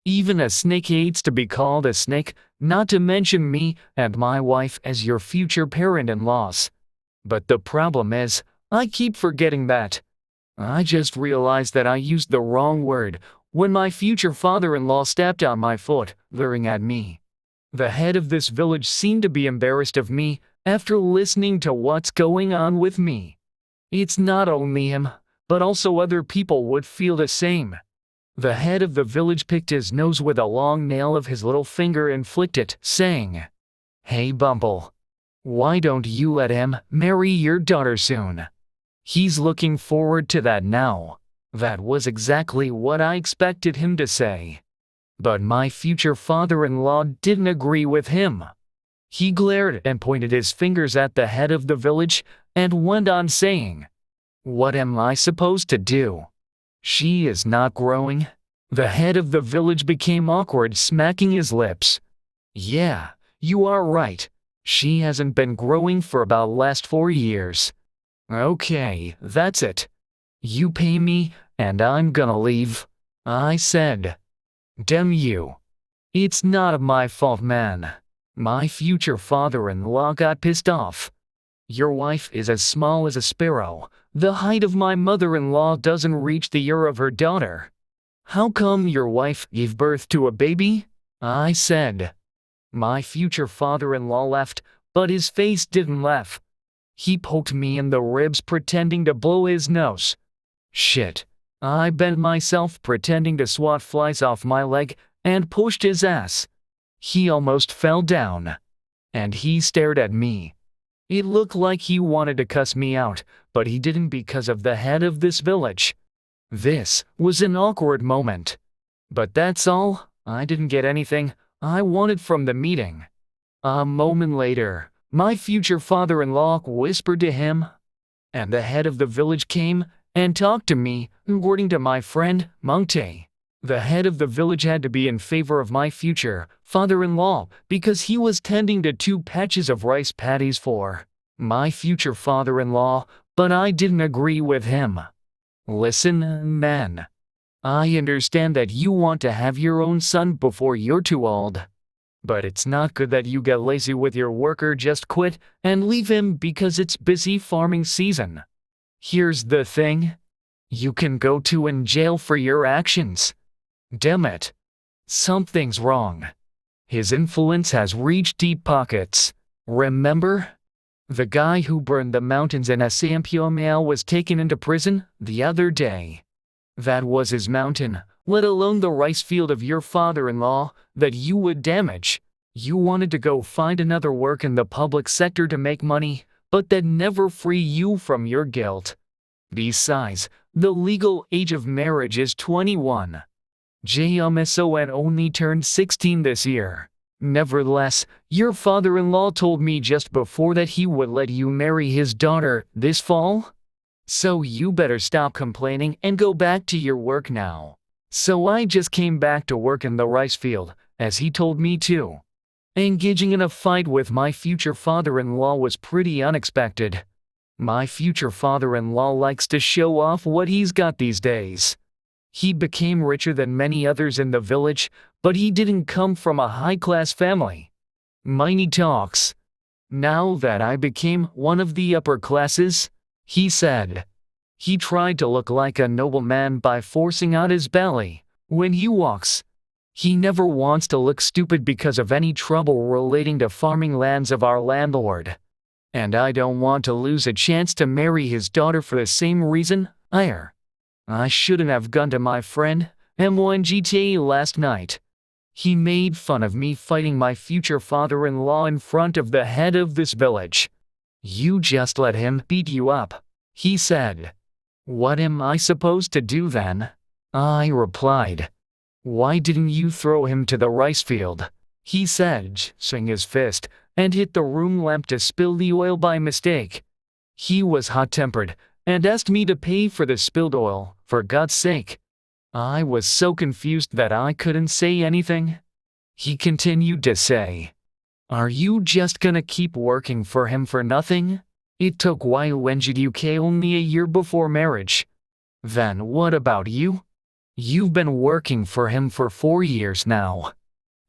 Even a snake hates to be called a snake, not to mention me and my wife as your future parent-in-laws. But the problem is, I keep forgetting that. I just realized that I used the wrong word when my future father-in-law stepped on my foot, leering at me. The head of this village seemed to be embarrassed of me after listening to what's going on with me. It's not only him, but also other people would feel the same. The head of the village picked his nose with a long nail of his little finger and flicked it, saying, "Hey Bumble, why don't you let him marry your daughter soon? He's looking forward to that now." That was exactly what I expected him to say. But my future father-in-law didn't agree with him. He glared and pointed his fingers at the head of the village and went on saying, "What am I supposed to do? She is not growing." The head of the village became awkward, smacking his lips. "Yeah, you are right. She hasn't been growing for about the last 4 years. Okay, that's it. You pay me, and I'm gonna leave," I said. "Damn you. It's not my fault, man." My future father-in-law got pissed off. "Your wife is as small as a sparrow. The height of my mother-in-law doesn't reach the ear of her daughter. How come your wife gave birth to a baby?" I said. My future father-in-law laughed, but his face didn't laugh. He poked me in the ribs pretending to blow his nose. Shit. I bent myself pretending to swat flies off my leg and pushed his ass. He almost fell down. And he stared at me. It looked like he wanted to cuss me out, but he didn't because of the head of this village. This was an awkward moment. But that's all. I didn't get anything I wanted from the meeting. A moment later, my future father-in-law whispered to him, and the head of the village came and talked to me, according to my friend, Mungtae. The head of the village had to be in favor of my future father-in-law because he was tending to 2 patches of rice paddies for my future father-in-law, but I didn't agree with him. "Listen, man. I understand that you want to have your own son before you're too old. But it's not good that you get lazy with your work or just quit and leave him because it's busy farming season. Here's the thing. You can go to in jail for your actions. Damn it. Something's wrong. His influence has reached deep pockets. Remember? The guy who burned the mountains in Asampyeomao was taken into prison the other day. That was his mountain, let alone the rice field of your father-in-law that you would damage. You wanted to go find another work in the public sector to make money, but that never free you from your guilt. Besides, the legal age of marriage is 21. JMSON only turned 16 this year. Nevertheless, your father-in-law told me just before that he would let you marry his daughter this fall. So you better stop complaining and go back to your work now." So I just came back to work in the rice field, as he told me to. Engaging in a fight with my future father-in-law was pretty unexpected. My future father-in-law likes to show off what he's got these days. He became richer than many others in the village, but he didn't come from a high-class family. Money talks. "Now that I became one of the upper classes," he said. He tried to look like a nobleman by forcing out his belly when he walks. He never wants to look stupid because of any trouble relating to farming lands of our landlord. And I don't want to lose a chance to marry his daughter for the same reason either. I shouldn't have gone to my friend M1GTA last night. He made fun of me fighting my future father-in-law in front of the head of this village. "You just let him beat you up," he said. "What am I supposed to do then?" I replied. "Why didn't you throw him to the rice field?" he said, swinging his fist, and hit the room lamp to spill the oil by mistake. He was hot-tempered and asked me to pay for the spilled oil, for God's sake. I was so confused that I couldn't say anything. He continued to say, "Are you just gonna keep working for him for nothing? It took YONGDUK only a year before marriage. Then what about you? You've been working for him for 4 years now.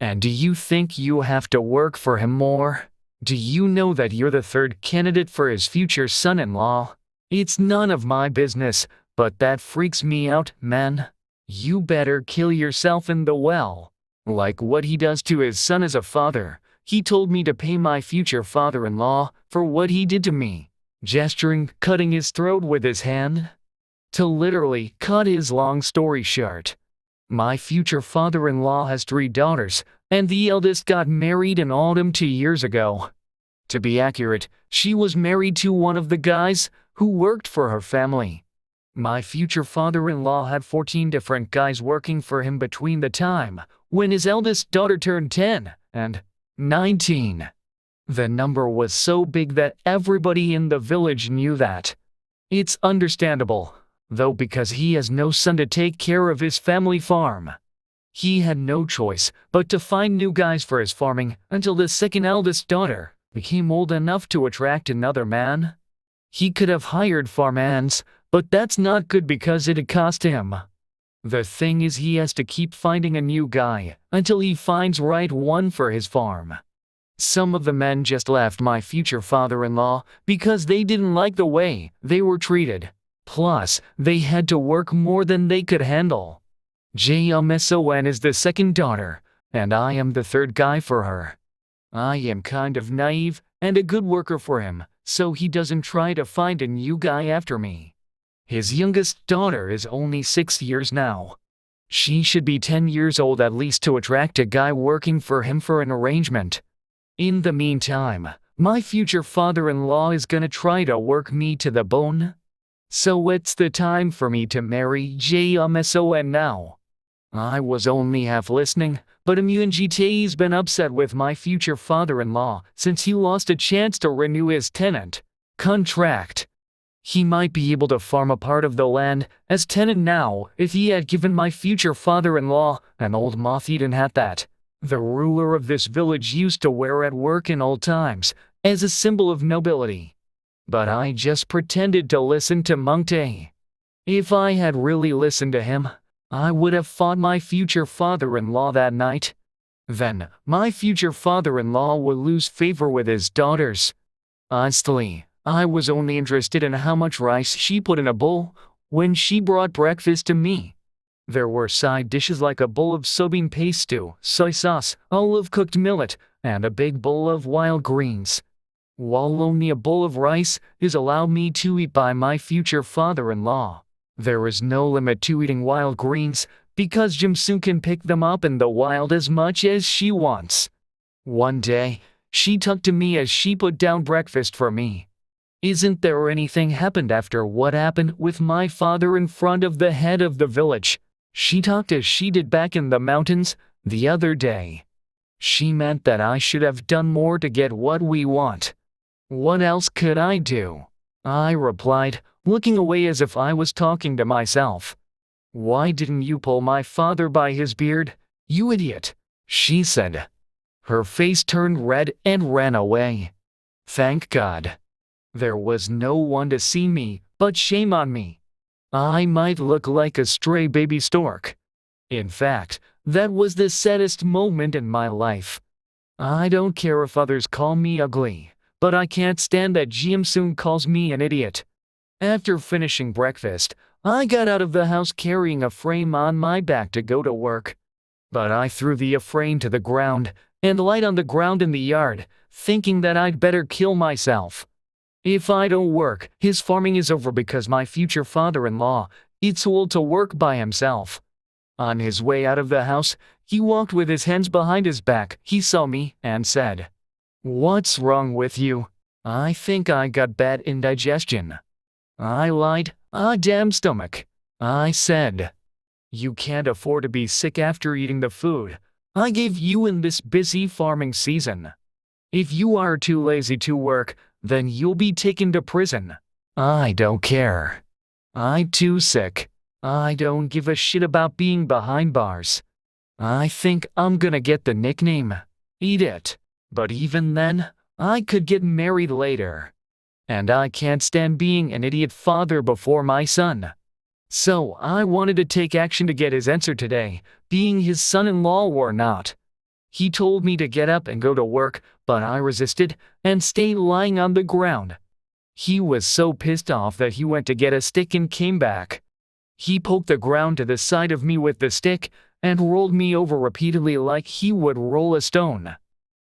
And do you think you have to work for him more? Do you know that you're the third candidate for his future son-in-law? It's none of my business, but that freaks me out, man. You better kill yourself in the well. Like what he does to his son as a father. He told me to pay my future father-in-law for what he did to me, gesturing, cutting his throat with his hand. To literally cut his long story short, my future father-in-law has 3 daughters, and the eldest got married in autumn 2 years ago. To be accurate, she was married to one of the guys who worked for her family. My future father-in-law had 14 different guys working for him between the time when his eldest daughter turned 10 and 19. The number was so big that everybody in the village knew that. It's understandable, though, because he has no son to take care of his family farm. He had no choice but to find new guys for his farming until the second eldest daughter became old enough to attract another man. He could have hired farm hands, but that's not good because it'd cost him. The thing is, he has to keep finding a new guy until he finds right one for his farm. Some of the men just left my future father-in-law because they didn't like the way they were treated. Plus, they had to work more than they could handle. Chang-Soo is the second daughter, and I am the third guy for her. I am kind of naive and a good worker for him, so he doesn't try to find a new guy after me. His youngest daughter is only 6 years now. She should be 10 years old at least to attract a guy working for him for an arrangement. In the meantime, my future father-in-law is gonna try to work me to the bone. So it's the time for me to marry Chang-Soo now. I was only half listening, but Immunjite's been upset with my future father-in-law since he lost a chance to renew his tenant contract. He might be able to farm a part of the land as tenant now if he had given my future father-in-law an old moth-eaten hat that the ruler of this village used to wear at work in old times as a symbol of nobility. But I just pretended to listen to Mungtae. If I had really listened to him, I would have fought my future father-in-law that night. Then, my future father-in-law would lose favor with his daughters. Honestly, I was only interested in how much rice she put in a bowl when she brought breakfast to me. There were side dishes like a bowl of soybean paste stew, soy sauce, olive-cooked millet, and a big bowl of wild greens. While only a bowl of rice is allowed me to eat by my future father-in-law, there is no limit to eating wild greens because Chang-Soo can pick them up in the wild as much as she wants. One day, she talked to me as she put down breakfast for me. Isn't there anything happened after what happened with my father in front of the head of the village? She talked as she did back in the mountains the other day. She meant that I should have done more to get what we want. What else could I do? I replied, looking away as if I was talking to myself. Why didn't you pull my father by his beard, you idiot? She said. Her face turned red and ran away. Thank God. There was no one to see me, but shame on me. I might look like a stray baby stork. In fact, that was the saddest moment in my life. I don't care if others call me ugly, but I can't stand that Chang-Soo calls me an idiot. After finishing breakfast, I got out of the house carrying a frame on my back to go to work. But I threw the frame to the ground and lied on the ground in the yard, thinking that I'd better kill myself. If I don't work, his farming is over because my future father-in-law is too old to work by himself. On his way out of the house, he walked with his hands behind his back. He saw me and said, "What's wrong with you?" I think I got bad indigestion. I lied. Damn stomach. I said, "You can't afford to be sick after eating the food I gave you in this busy farming season. If you are too lazy to work, then you'll be taken to prison. I don't care. I'm too sick. I don't give a shit about being behind bars. I think I'm gonna get the nickname Eat It. But even then, I could get married later. And I can't stand being an idiot father before my son." So I wanted to take action to get his answer today, being his son-in-law or not. He told me to get up and go to work, but I resisted and stayed lying on the ground. He was so pissed off that he went to get a stick and came back. He poked the ground to the side of me with the stick and rolled me over repeatedly like he would roll a stone.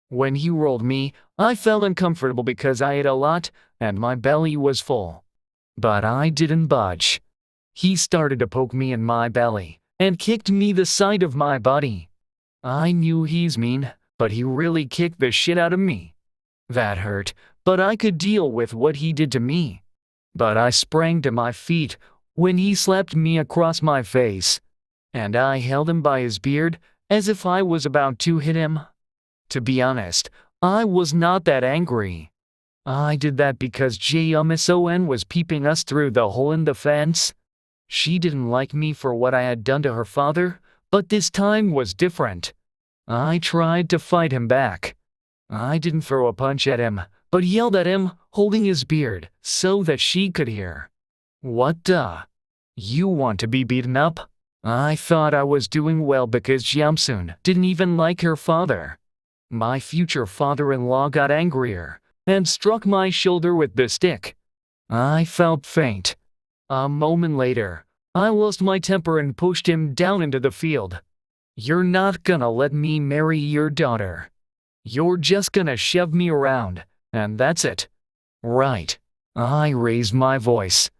When he rolled me, I felt uncomfortable because I ate a lot and my belly was full. But I didn't budge. He started to poke me in my belly and kicked me the side of my body. I knew he's mean, but he really kicked the shit out of me. That hurt, but I could deal with what he did to me. But I sprang to my feet when he slapped me across my face, and I held him by his beard as if I was about to hit him. To be honest, I was not that angry. I did that because Jae-Son was peeping us through the hole in the fence. She didn't like me for what I had done to her father, but this time was different. I tried to fight him back. I didn't throw a punch at him, but yelled at him, holding his beard, so that she could hear. What the? You want to be beaten up? I thought I was doing well because Jae-Son didn't even like her father. My future father-in-law got angrier and struck my shoulder with the stick. I felt faint. A moment later, I lost my temper and pushed him down into the field. You're not gonna let me marry your daughter. You're just gonna shove me around, and that's it. Right. I raised my voice.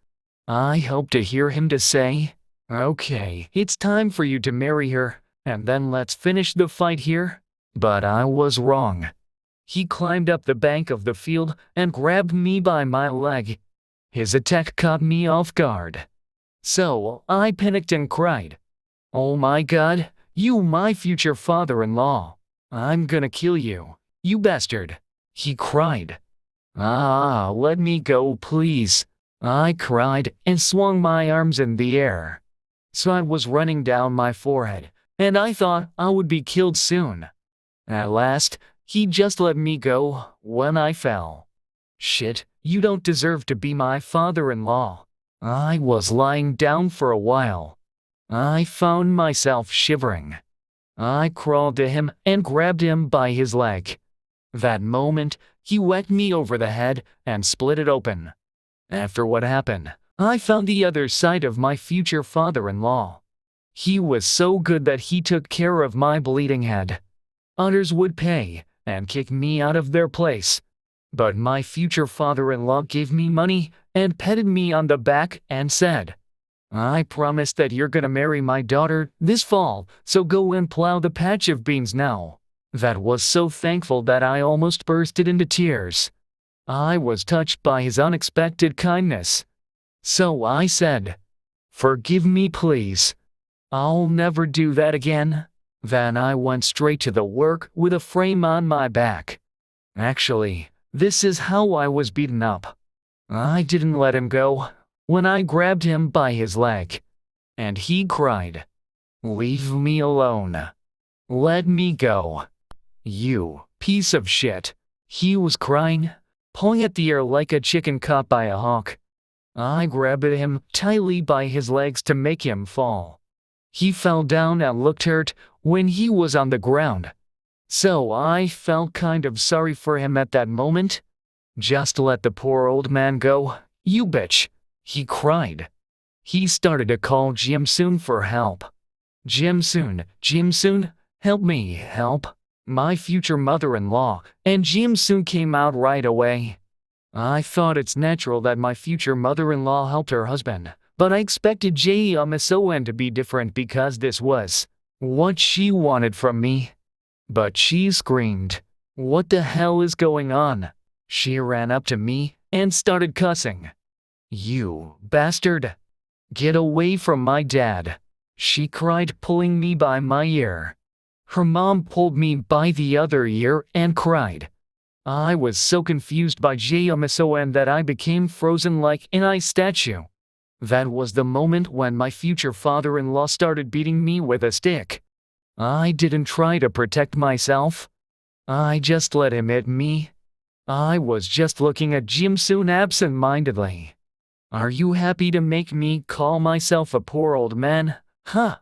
I hoped to hear him to say, okay, it's time for you to marry her, and then let's finish the fight here. But I was wrong. He climbed up the bank of the field and grabbed me by my leg. His attack caught me off guard. So I panicked and cried, "Oh my God, you my future father-in-law. I'm gonna kill you, you bastard," he cried. "Ah, let me go, please," I cried and swung my arms in the air. Sweat was running down my forehead, and I thought I would be killed soon. At last, he just let me go when I fell. Shit, you don't deserve to be my father-in-law. I was lying down for a while. I found myself shivering. I crawled to him and grabbed him by his leg. That moment, he whacked me over the head and split it open. After what happened, I found the other side of my future father-in-law. He was so good that he took care of my bleeding head. Others would pay and kick me out of their place. But my future father-in-law gave me money and petted me on the back and said, "I promise that you're gonna marry my daughter this fall, so go and plow the patch of beans now." That was so thankful that I almost bursted into tears. I was touched by his unexpected kindness. So I said, "Forgive me, please. I'll never do that again." Then I went straight to the work with a frame on my back. Actually, this is how I was beaten up. I didn't let him go when I grabbed him by his leg. And he cried, "Leave me alone. Let me go. You piece of shit." He was crying, pulling at the air like a chicken caught by a hawk. I grabbed him tightly by his legs to make him fall. He fell down and looked hurt when he was on the ground. So I felt kind of sorry for him at that moment. "Just let the poor old man go, you bitch," he cried. He started to call Jae-Son for help. Jae-Son, help me, help. My future mother-in-law, and Jae-Son came out right away. I thought it's natural that my future mother-in-law helped her husband, but I expected Jae-Son to be different because this was what she wanted from me. But she screamed, "What the hell is going on?" She ran up to me and started cussing. "You bastard! Get away from my dad!" she cried, pulling me by my ear. Her mom pulled me by the other ear and cried. I was so confused by Jae-Son that I became frozen like an ice statue. That was the moment when my future father-in-law started beating me with a stick. I didn't try to protect myself. I just let him hit me. I was just looking at Jae-Son absent-mindedly. Are you happy to make me call myself a poor old man? Huh.